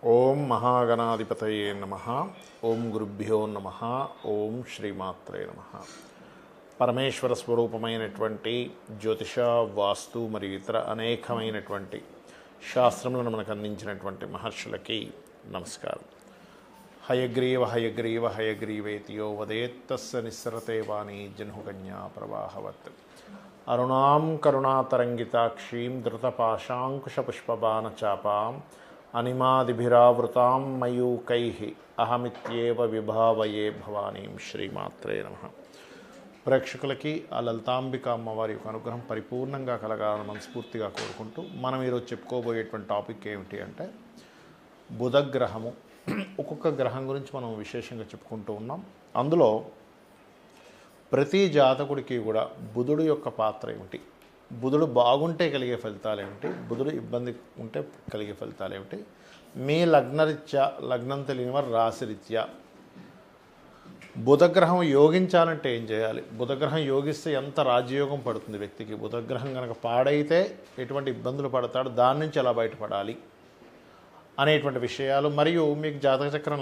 ఓం మహాగణాధిపతయే నమః. ఓం గురుభ్యో నమః. ఓం శ్రీమాత్రే నమః. పరమేశ్వర స్వరూపమైనటువంటి జ్యోతిష, వాస్తు మరియు ఇతర అనేకమైనటువంటి శాస్త్రములను మనకు అందించినటువంటి మహర్షులకి నమస్కారం. హయగ్రీవ హయగ్రీవ హయగ్రీవేతియో వదేత్తస్య నిస్సరతే వాణి జన్హుకన్యా ప్రవాహవత్. అరుణాం కరుణాతరంగితాక్షీం ధృతపాశాంకుశపుష్పబాణచాపాం అనిమాదిభిరావృతాం మయూకైః అహమిత్యేవ విభావయే భవానీం. శ్రీమాత్రే నమః. ప్రేక్షకులకి ఆ లలితాంబిక అమ్మవారి యొక్క అనుగ్రహం పరిపూర్ణంగా కలగాలని మనస్ఫూర్తిగా కోరుకుంటూ మనం ఈరోజు చెప్పుకోబోయేటువంటి టాపిక్ ఏమిటి అంటే బుధగ్రహము. ఒక్కొక్క గ్రహం గురించి మనం విశేషంగా చెప్పుకుంటూ ఉన్నాం. అందులో ప్రతి జాతకుడికి కూడా బుధుడు యొక్క పాత్ర ఏమిటి, బుధుడు బాగుంటే కలిగే ఫలితాలు ఏమిటి, బుధుడు ఇబ్బంది ఉంటే కలిగే ఫలితాలు ఏమిటి, మీ లగ్నరీత్యా, లగ్నం తెలియని వారు రాశిరీత్యా బుధగ్రహం యోగించాలంటే ఏం చేయాలి, బుధగ్రహం యోగిస్తే ఎంత రాజయోగం పడుతుంది వ్యక్తికి, బుధగ్రహం కనుక పాడైతే ఎటువంటి ఇబ్బందులు పడతాడు, దాని నుంచి ఎలా బయటపడాలి అనేటువంటి విషయాలు, మరియు మీకు జాతక చక్రం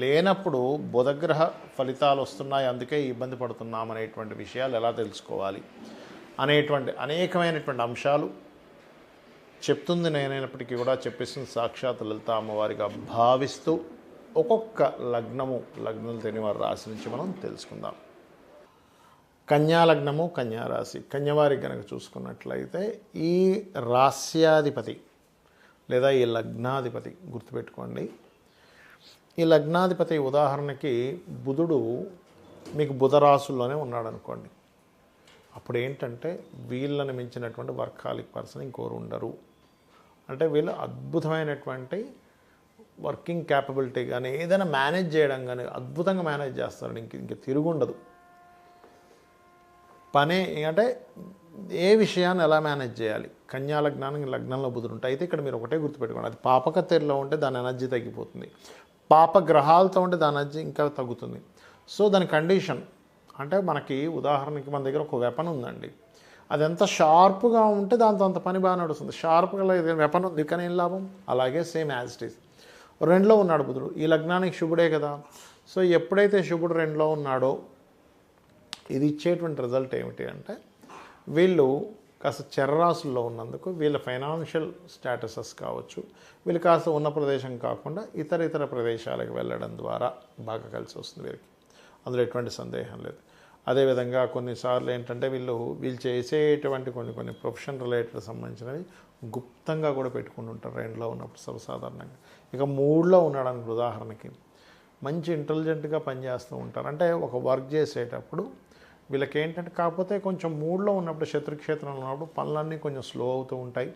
లేనప్పుడు బుధగ్రహ ఫలితాలు వస్తున్నాయి అందుకే ఇబ్బంది పడుతున్నాం అనేటువంటి విషయాలు ఎలా తెలుసుకోవాలి అనేటువంటి అనేకమైనటువంటి అంశాలు చెప్తుంది నేనైనప్పటికీ కూడా చెప్పేస్తుంది సాక్షాత్ లలిత అమ్మవారిగా భావిస్తూ ఒక్కొక్క లగ్నం తెలియని వారి రాశి నుంచి మనం తెలుసుకుందాం. కన్యా లగ్నము, కన్యా రాశి. కన్యవారికి కనుక చూసుకున్నట్లయితే ఈ రాస్యాధిపతి లేదా ఈ లగ్నాధిపతి గుర్తుపెట్టుకోండి. ఈ లగ్నాధిపతి ఉదాహరణకి బుధుడు మీకు బుధరాశుల్లోనే ఉన్నాడు అనుకోండి. అప్పుడు ఏంటంటే వీళ్ళని మించినటువంటి వర్కాలిక్ పర్సన్ ఇంకోరు ఉండరు. అంటే వీళ్ళు అద్భుతమైనటువంటి వర్కింగ్ క్యాపబిలిటీ కానీ ఏదైనా మేనేజ్ చేయడం కానీ అద్భుతంగా మేనేజ్ చేస్తారు. ఇంక తిరుగుండదు పనే. అంటే ఏ విషయాన్ని ఎలా మేనేజ్ చేయాలి, కన్యా లగ్నానికి లగ్నంలో బుధుడు ఉంటాయి. అయితే ఇక్కడ మీరు ఒకటే గుర్తుపెట్టుకోండి, అది పాపకత్తెరలో ఉంటే దాని ఎనర్జీ తగ్గిపోతుంది, పాప గ్రహాలతో ఉంటే దాని ఎనర్జీ ఇంకా తగ్గుతుంది. సో దాని కండిషన్ అంటే మనకి ఉదాహరణకి మన దగ్గర ఒక వెపన్ ఉందండి, అది ఎంత షార్ప్గా ఉంటే దాంతో అంత పని బాగా నడుస్తుంది. షార్ప్గా లేదు వెపన్ ఉంది కానీ ఏం లాభం. అలాగే సేమ్ యాజ్ ఇట్ ఈస్ రెండులో ఉన్నాడు బుధుడు. ఈ లగ్నానికి శుభుడే కదా. సో ఎప్పుడైతే శుభుడు రెండులో ఉన్నాడో ఇది ఇచ్చేటువంటి రిజల్ట్ ఏమిటి అంటే వీళ్ళు కాస్త చర్రాసుల్లో ఉన్నందుకు వీళ్ళ ఫైనాన్షియల్ స్టేటసెస్ కావచ్చు, వీళ్ళు కాస్త ఉన్న ప్రదేశం కాకుండా ఇతర ప్రదేశాలకు వెళ్ళడం ద్వారా బాగా కలిసి వస్తుంది వీరికి, అందులో ఎటువంటి సందేహం లేదు. అదేవిధంగా కొన్నిసార్లు ఏంటంటే వీళ్ళు చేసేటువంటి కొన్ని ప్రొఫెషన్ రిలేటెడ్ సంబంధించినవి గుప్తంగా కూడా పెట్టుకుని ఉంటారు రెండులో ఉన్నప్పుడు సర్వసాధారణంగా. ఇక మూడులో ఉన్నాడానికి ఉదాహరణకి మంచి ఇంటెలిజెంట్గా పనిచేస్తూ ఉంటారు. అంటే ఒక వర్క్ చేసేటప్పుడు వీళ్ళకి ఏంటంటే కాకపోతే కొంచెం మూడ్లో ఉన్నప్పుడు, శత్రుక్షేత్రంలో ఉన్నప్పుడు పనులన్నీ కొంచెం స్లో అవుతూ ఉంటాయి.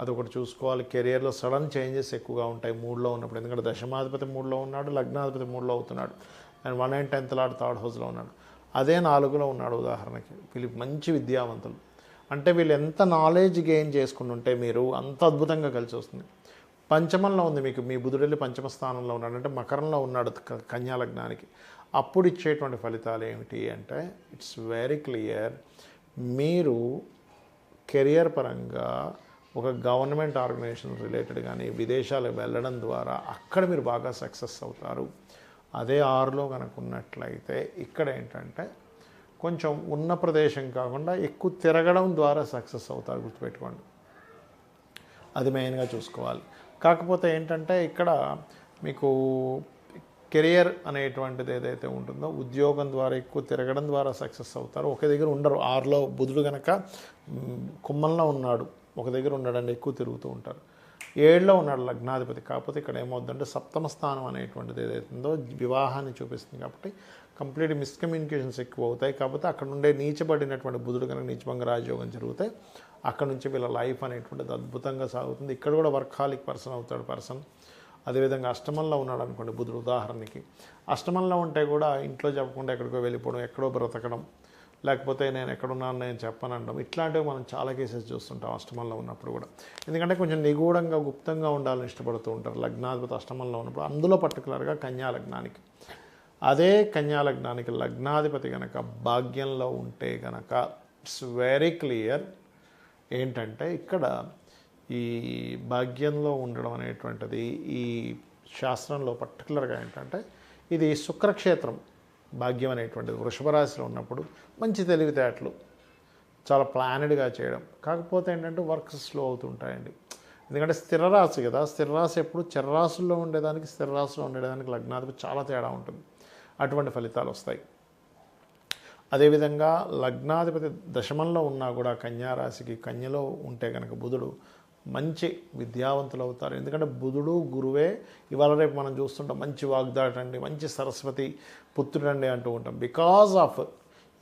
అదొకటి చూసుకోవాలి. కెరియర్లో సడన్ చేంజెస్ ఎక్కువగా ఉంటాయి మూడ్లో ఉన్నప్పుడు. ఎందుకంటే దశమాధిపతి మూడ్లో ఉన్నాడు, లగ్నాధిపతి మూడ్లో అవుతున్నాడు, and 1 and 10th lord third హౌస్లో ఉన్నాడు. అదే 4లో ఉన్నాడు ఉదాహరణకి. వీళ్ళు మంచి విద్యావంతులు. అంటే వీళ్ళు ఎంత నాలెడ్జ్ గెయిన్ చేసుకుని ఉంటే మీరు అంత అద్భుతంగా కలిసి వస్తుంది. పంచమంలో ఉంది మీకు, మీ బుధుడెళ్ళి పంచమ స్థానంలో ఉన్నాడు, అంటే మకరంలో ఉన్నాడు కన్యా లగ్నానికి. అప్పుడు ఇచ్చేటువంటి ఫలితాలు ఏమిటి అంటే ఇట్స్ వెరీ క్లియర్. మీరు కెరియర్ పరంగా ఒక గవర్నమెంట్ ఆర్గనైజేషన్ రిలేటెడ్ కానీ విదేశాలకు వెళ్ళడం ద్వారా అక్కడ మీరు బాగా సక్సెస్ అవుతారు. అదే 6లో కనుక ఉన్నట్లయితే ఇక్కడ ఏంటంటే కొంచెం ఉన్న ప్రదేశం కాకుండా ఎక్కువ తిరగడం ద్వారా సక్సెస్ అవుతారు, గుర్తుపెట్టుకోండి. అది మెయిన్గా చూసుకోవాలి. కాకపోతే ఏంటంటే ఇక్కడ మీకు కెరియర్ అనేటువంటిది ఏదైతే ఉంటుందో ఉద్యోగం ద్వారా ఎక్కువ తిరగడం ద్వారా సక్సెస్ అవుతారు. ఒక దగ్గర ఉండరు. 6లో బుధుడు కనుక కుంభంలో ఉన్నాడు, ఒక దగ్గర ఉండడండి, ఎక్కువ తిరుగుతూ ఉంటారు. 7లో ఉన్నాడు లగ్నాధిపతి. కాకపోతే ఇక్కడ ఏమవుతుందంటే సప్తమ స్థానం అనేటువంటిది ఏదైతుందో వివాహాన్ని చూపిస్తుంది కాబట్టి కంప్లీట్ మిస్కమ్యూనికేషన్స్ ఎక్కువ అవుతాయి. కాకపోతే అక్కడ ఉండే నీచబడినటువంటి బుధుడు కనుక నీచభంగ రాజయోగం జరిగితే అక్కడ నుంచి వీళ్ళ లైఫ్ అనేటువంటిది అద్భుతంగా సాగుతుంది. ఇక్కడ కూడా వర్కాలిక్ పర్సన్ అవుతాడు పర్సన్. అదేవిధంగా అష్టమంలో ఉన్నాడు అనుకోండి బుధుడు ఉదాహరణకి. అష్టమంలో ఉంటే కూడా ఇంట్లో చెప్పకుండా ఎక్కడికో వెళ్ళిపోవడం, ఎక్కడో బ్రతకడం, లేకపోతే నేను ఎక్కడున్నాను నేను చెప్పనంటాం, ఇట్లాంటివి మనం చాలా కేసెస్ చూస్తుంటాం అష్టమంలో ఉన్నప్పుడు కూడా. ఎందుకంటే కొంచెం నిగూఢంగా గుప్తంగా ఉండాలని ఇష్టపడుతూ ఉంటారు లగ్నాధిపతి అష్టమంలో ఉన్నప్పుడు. అందులో పర్టికులర్గా కన్యా లగ్నానికి. అదే కన్యా లగ్నానికి లగ్నాధిపతి కనుక భాగ్యంలో ఉంటే కనుక ఇట్స్ వెరీ క్లియర్ ఏంటంటే ఇక్కడ ఈ భాగ్యంలో ఉండడం అనేటువంటిది ఈ శాస్త్రంలో పర్టికులర్గా ఏంటంటే ఇది శుక్రక్షేత్రం. భాగ్యం అనేటువంటిది వృషభ రాశిలో ఉన్నప్పుడు మంచి తెలివితేటలు, చాలా ప్లానెడ్గా చేయడం. కాకపోతే ఏంటంటే వర్క్స్ స్లో అవుతుంటాయండి. ఎందుకంటే స్థిర రాశి కదా, స్థిర రాశి ఎప్పుడు చరరాశుల్లో ఉండేదానికి స్థిర రాశిలో ఉండేదానికి లగ్నాధిపతి చాలా తేడా ఉంటుంది. అటువంటి ఫలితాలు వస్తాయి. అదేవిధంగా లగ్నాధిపతి దశమంలో ఉన్నా కూడా కన్యారాశికి కన్యలో ఉంటే కనుక బుధుడు మంచి విద్యావంతులు అవుతారు. ఎందుకంటే బుధుడు గురువే ఇవాళ రేపు మనం చూస్తుంటాం మంచి వాగ్దాటండి, మంచి సరస్వతి పుత్రుడండి అంటూ ఉంటాం. బికాజ్ ఆఫ్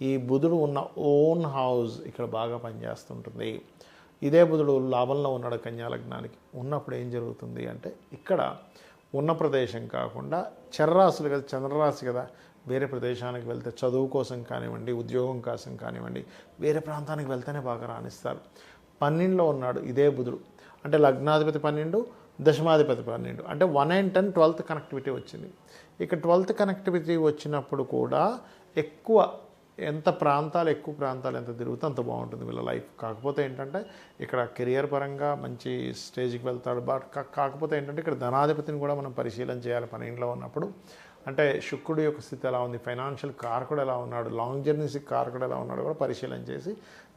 ఈ బుధుడు ఉన్న ఓన్ హౌస్ ఇక్కడ బాగా పనిచేస్తుంటుంది. ఇదే బుధుడు లాభంలో ఉన్నాడు కన్యా లగ్నానికి ఉన్నప్పుడు ఏం జరుగుతుంది అంటే ఇక్కడ ఉన్న ప్రదేశం కాకుండా చర్రాశులు కదా, చంద్రరాశి కదా, వేరే ప్రదేశానికి వెళ్తే చదువు కోసం కానివ్వండి, ఉద్యోగం కోసం కానివ్వండి, వేరే ప్రాంతానికి వెళ్తేనే బాగా రాణిస్తారు. 12లో ఉన్నాడు ఇదే బుధుడు, అంటే లగ్నాధిపతి 12, దశమాధిపతి 12, అంటే 1 and 10 12th కనెక్టివిటీ వచ్చింది. ఇక 12th కనెక్టివిటీ వచ్చినప్పుడు కూడా ఎక్కువ ఎక్కువ ప్రాంతాలు ఎంత తిరుగుతే అంత బాగుంటుంది వీళ్ళ లైఫ్. కాకపోతే ఏంటంటే ఇక్కడ కెరియర్ పరంగా మంచి స్టేజ్కి వెళ్తాడు. బట్ కాకపోతే ఏంటంటే ఇక్కడ ధనాధిపతిని కూడా మనం పరిశీలన చేయాలి 12లో ఉన్నప్పుడు. అంటే శుక్రుడు యొక్క స్థితి ఎలా ఉంది, ఫైనాన్షియల్ కారకుడు ఎలా ఉన్నాడు, లాంగ్ జర్నీస్కి కారకుడు ఎలా ఉన్నాడు కూడా పరిశీలన చేసి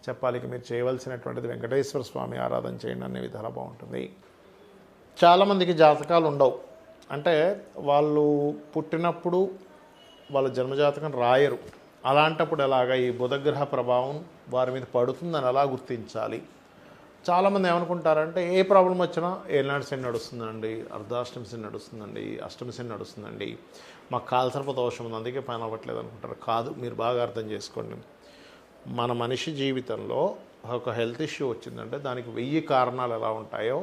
చెప్పాలి. ఇక మీరు చేయవలసినటువంటిది వెంకటేశ్వర స్వామి ఆరాధన చేయండి, అనే విధాలు బాగుంటుంది. చాలామందికి జాతకాలు ఉండవు, అంటే వాళ్ళు పుట్టినప్పుడు వాళ్ళ జన్మజాతకం రాయరు. అలాంటప్పుడు ఎలాగా ఈ బుధగ్రహ ప్రభావం వారి మీద పడుతుందని ఎలా గుర్తించాలి? చాలామంది ఏమనుకుంటారంటే ఏ ప్రాబ్లం వచ్చినా ఏనాడు శని నడుస్తుందండి, అర్ధాష్టమి శని నడుస్తుందండి, అష్టమి శని నడుస్తుందండి, మాకు కాలసర్ప దోషం ఉంది అందుకే పని అవ్వట్లేదు అనుకుంటారు. కాదు, మీరు బాగా అర్థం చేసుకోండి. మన మనిషి జీవితంలో ఒక హెల్త్ ఇష్యూ వచ్చిందంటే దానికి 1000 కారణాలు ఎలా ఉంటాయో,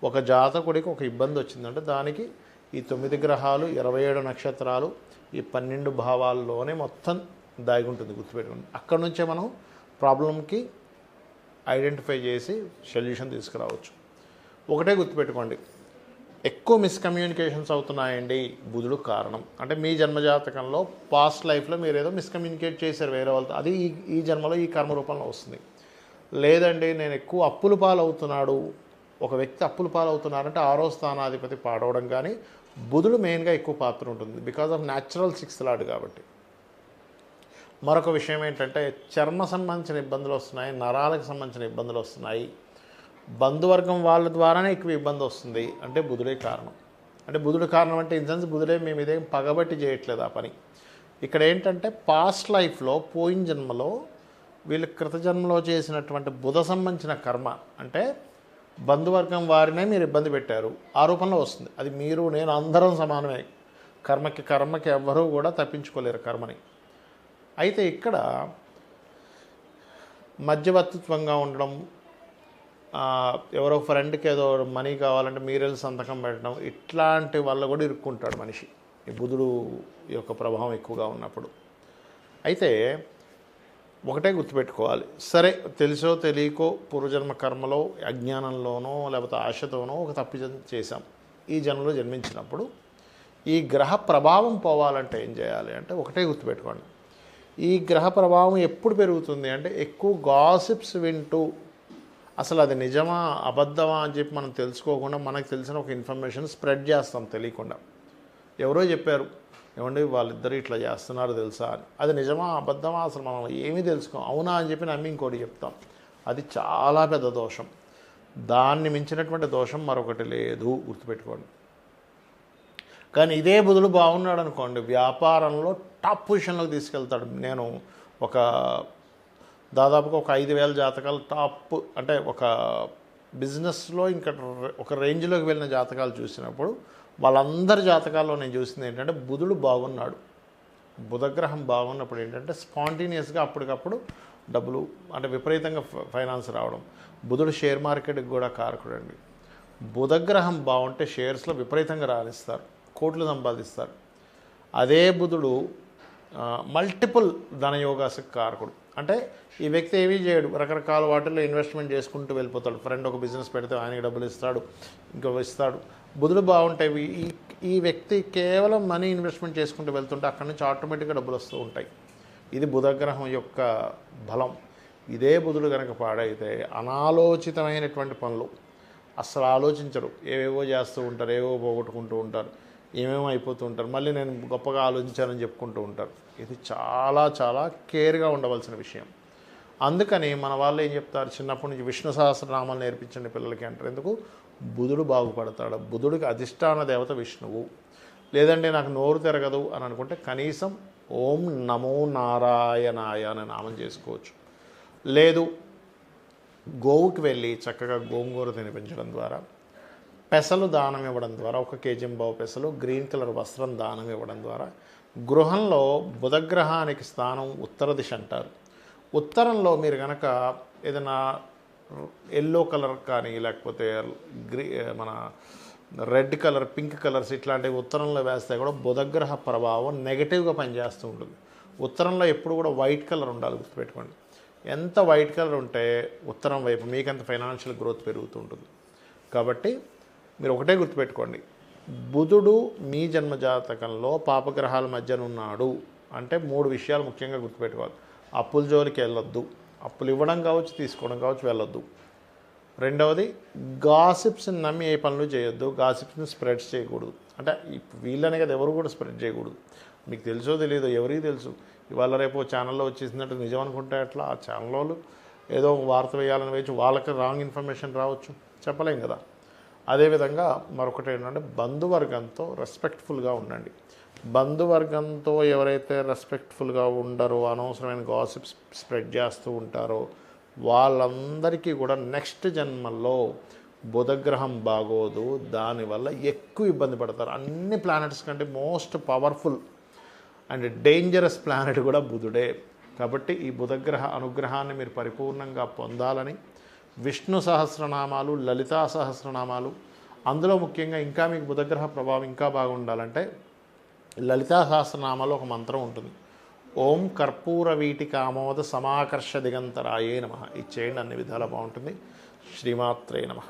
ఒక జాతకుడికి ఒక ఇబ్బంది వచ్చిందంటే దానికి ఈ 9 గ్రహాలు, 27 నక్షత్రాలు, ఈ 12 భావాల్లోనే మొత్తం దాగి ఉంటుంది. గుర్తుపెట్టుకోండి. అక్కడ నుంచే మనం ప్రాబ్లంకి ఐడెంటిఫై చేసి సొల్యూషన్ తీసుకురావచ్చు. ఒకటే గుర్తుపెట్టుకోండి, ఎక్కువ మిస్కమ్యూనికేషన్స్ అవుతున్నాయండి, బుధుడు కారణం. అంటే మీ జన్మజాతకంలో పాస్ట్ లైఫ్లో మీరు ఏదో మిస్కమ్యూనికేట్ చేశారు వేరే వాళ్ళతో, అది ఈ జన్మలో ఈ కర్మ రూపంలో వస్తుంది. లేదండి నేను ఎక్కువ అప్పుల పాలవుతున్నాడు, ఒక వ్యక్తి అప్పుల పాలవుతున్నారంటే 6వ స్థానాధిపతి పాడవడం కానీ బుధుడు మెయిన్గా ఎక్కువ పాత్ర ఉంటుంది. Because of natural 6th lord కాబట్టి. మరొక విషయం ఏంటంటే చర్మ సంబంధించిన ఇబ్బందులు వస్తున్నాయి, నరాలకు సంబంధించిన ఇబ్బందులు వస్తున్నాయి, బంధువర్గం వాళ్ళ ద్వారానే ఎక్కువ ఇబ్బంది వస్తుంది, అంటే బుధుడే కారణం. అంటే బుధుడు కారణం అంటే ఇన్ సెన్స్ బుధుడే మేము ఇదేం పగబట్టి చేయట్లేదు ఆ పని. ఇక్కడ ఏంటంటే పాస్ట్ లైఫ్లో పోయిన జన్మలో వీళ్ళు కృతజన్మలో చేసినటువంటి బుధ సంబంధించిన కర్మ, అంటే బంధువర్గం వారినే మీరు ఇబ్బంది పెట్టారు, ఆ రూపంలో వస్తుంది. అది మీరు నేను అందరం సమానమే, కర్మకి ఎవ్వరూ కూడా తప్పించుకోలేరు కర్మని. అయితే ఇక్కడ మధ్యవర్తిత్వంగా ఉండడం, ఎవరో ఫ్రెండ్కి ఏదో మనీ కావాలంటే మీరెళ్ళి సంతకం పెట్టడం, ఇట్లాంటి వల్ల కూడా ఇరుక్కుంటాడు మనిషి ఈ బుధుడు యొక్క ప్రభావం ఎక్కువగా ఉన్నప్పుడు. అయితే ఒకటే గుర్తుపెట్టుకోవాలి, సరే తెలుసో తెలియకో పూర్వజన్మ కర్మలో అజ్ఞానంలోనో లేకపోతే ఆశతోనో ఒక తప్పు చేశాం. ఈ జన్మలో జన్మించినప్పుడు ఈ గ్రహ ప్రభావం పోవాలంటే ఏం చేయాలి అంటే ఒకటే గుర్తుపెట్టుకోండి, ఈ గ్రహ ప్రభావం ఎప్పుడు పెరుగుతుంది అంటే ఎక్కువ గాసిప్స్ వింటూ అసలు అది నిజమా అబద్ధమా అని చెప్పి మనం తెలుసుకోకుండా మనకు తెలిసిన ఒక ఇన్ఫర్మేషన్ స్ప్రెడ్ చేస్తాం తెలియకుండా. ఎవరో చెప్పారు ఏమండి వాళ్ళిద్దరు ఇట్లా చేస్తున్నారు తెలుసా అని, అది నిజమా అబద్ధమా అసలు మనం ఏమీ తెలుసుకోం, అవునా అని చెప్పి నమ్మి ఇంకోటి చెప్తాం. అది చాలా పెద్ద దోషం. దాన్ని మించినటువంటి దోషం మరొకటి లేదు, గుర్తుపెట్టుకోండి. కానీ ఇదే బుధుడు బాగున్నాడు అనుకోండి, వ్యాపారంలో టాప్ పొజిషన్లోకి తీసుకెళ్తాడు. నేను దాదాపుగా ఒక 5000 జాతకాలు టాప్, అంటే ఒక బిజినెస్లో ఇంకా ఒక రేంజ్లోకి వెళ్ళిన జాతకాలు చూసినప్పుడు వాళ్ళందరి జాతకాల్లో నేను చూసింది ఏంటంటే బుధుడు బాగున్నాడు. బుధగ్రహం బాగున్నప్పుడు ఏంటంటే స్పాంటేనియస్గా అప్పటికప్పుడు డబ్బులు, అంటే విపరీతంగా ఫైనాన్స్ రావడం. బుధుడు షేర్ మార్కెట్కి కూడా కారకుడండి. బుధగ్రహం బాగుంటే షేర్స్లో విపరీతంగా రాణిస్తారు, కోట్లు సంపాదిస్తారు. అదే బుధుడు మల్టిపుల్ ధనయోగాలకు కారకుడు. అంటే ఈ వ్యక్తి ఏమీ చేయడు, రకరకాల వాటిల్లో ఇన్వెస్ట్మెంట్ చేసుకుంటూ వెళ్ళిపోతాడు. ఫ్రెండ్ ఒక బిజినెస్ పెడితే ఆయనకి డబ్బులు ఇస్తాడు, ఇంకో ఇస్తాడు. బుధుడు బాగుంటాయి, ఈ వ్యక్తి కేవలం మనీ ఇన్వెస్ట్మెంట్ చేసుకుంటూ వెళ్తుంటే అక్కడి నుంచి ఆటోమేటిక్గా డబ్బులు వస్తూ ఉంటాయి. ఇది బుధగ్రహం యొక్క బలం. ఇదే బుధుడు కనుక పాడైతే అనాలోచితమైనటువంటి పనులు, అసలు ఆలోచించరు, ఏవేవో చేస్తూ ఉంటారు, ఏవేవో పోగొట్టుకుంటూ ఉంటారు, ఏమేమో అయిపోతూ ఉంటారు, మళ్ళీ నేను గొప్పగా ఆలోచించానని చెప్పుకుంటూ ఉంటారు. ఇది చాలా చాలా కేర్గా ఉండవలసిన విషయం. అందుకని మన వాళ్ళు ఏం చెప్తారు, చిన్నప్పటి నుంచి విష్ణు సహస్రనామాలు నేర్పించండి పిల్లలకి అంటారు. ఎందుకు? బుధుడు బాగుపడతాడు. బుధుడికి అధిష్టాన దేవత విష్ణువు. లేదంటే నాకు నోరు తిరగదు అని అనుకుంటే కనీసం ఓం నమో నారాయణాయ అనే నామం చేసుకోవచ్చు. లేదు, గోవుకి వెళ్ళి చక్కగా గోంగూర తినిపించడం ద్వారా, పెసలు దానం ఇవ్వడం ద్వారా, 1 కేజీ పెసలు, గ్రీన్ కలర్ వస్త్రం దానం ఇవ్వడం ద్వారా, గృహంలో బుధగ్రహానికి స్థానం ఉత్తర దిశ అంటారు. ఉత్తరంలో మీరు కనుక ఏదైనా ఎల్లో కలర్ కానీ లేకపోతే మన రెడ్ కలర్, పింక్ కలర్స్ ఇట్లాంటివి ఉత్తరంలో వేస్తే కూడా బుధగ్రహ ప్రభావం నెగిటివ్గా పనిచేస్తూ ఉంటుంది. ఉత్తరంలో ఎప్పుడు కూడా వైట్ కలర్ ఉండాలి, గుర్తుపెట్టుకోండి. ఎంత వైట్ కలర్ ఉంటే ఉత్తరం వైపు మీకంత ఫైనాన్షియల్ గ్రోత్ పెరుగుతూ ఉంటుంది. కాబట్టి మీరు ఒకటే గుర్తుపెట్టుకోండి, బుధుడు మీ జన్మజాతకంలో పాపగ్రహాల మధ్యన ఉన్నాడు అంటే 3 విషయాలు ముఖ్యంగా గుర్తుపెట్టుకోవాలి. అప్పుల జోలికి వెళ్ళొద్దు, అప్పులు ఇవ్వడం కావచ్చు, తీసుకోవడం కావచ్చు, వెళ్ళొద్దు. రెండవది, గాసిప్స్ని నమ్మి ఏ పనులు చేయొద్దు, గాసిప్స్ని స్ప్రెడ్ చేయకూడదు. అంటే వీళ్ళనే కదా, ఎవరు కూడా స్ప్రెడ్ చేయకూడదు. మీకు తెలుసో తెలియదో, ఎవరికి తెలుసు, ఇవాళ రేపు ఛానల్లో వచ్చేసినట్టు నిజం అనుకుంటే అట్లా ఆ ఛానల్ వాళ్ళు ఏదో ఒక వార్త వేయాలని వేయచ్చు, వాళ్ళకి రాంగ్ ఇన్ఫర్మేషన్ రావచ్చు, చెప్పలేం కదా. అదేవిధంగా మరొకటి ఏంటంటే బంధువర్గంతో రెస్పెక్ట్ఫుల్గా ఉండండి. బంధువర్గంతో ఎవరైతే రెస్పెక్ట్ఫుల్గా ఉండరో, అనవసరమైన గాసిప్స్ స్ప్రెడ్ చేస్తూ ఉంటారో వాళ్ళందరికీ కూడా నెక్స్ట్ జన్మల్లో బుధగ్రహం బాగోదు, దానివల్ల ఎక్కువ ఇబ్బంది పడతారు. అన్ని ప్లానెట్స్ కంటే most powerful and dangerous planet కూడా బుధుడే. కాబట్టి ఈ బుధగ్రహ అనుగ్రహాన్ని మీరు పరిపూర్ణంగా పొందాలని విష్ణు సహస్రనామాలు, లలితా సహస్రనామాలు, అందులో ముఖ్యంగా ఇంకా మీకు బుధగ్రహ ప్రభావం ఇంకా బాగుండాలంటే లలితా సహస్రనామాలో ఒక మంత్రం ఉంటుంది, ఓం కర్పూర వీటికామోద సమాకర్ష దిగంతరాయే నమః. ఇది చేయండి, అన్ని విధాలా బాగుంటుంది. శ్రీమాత్రే నమః.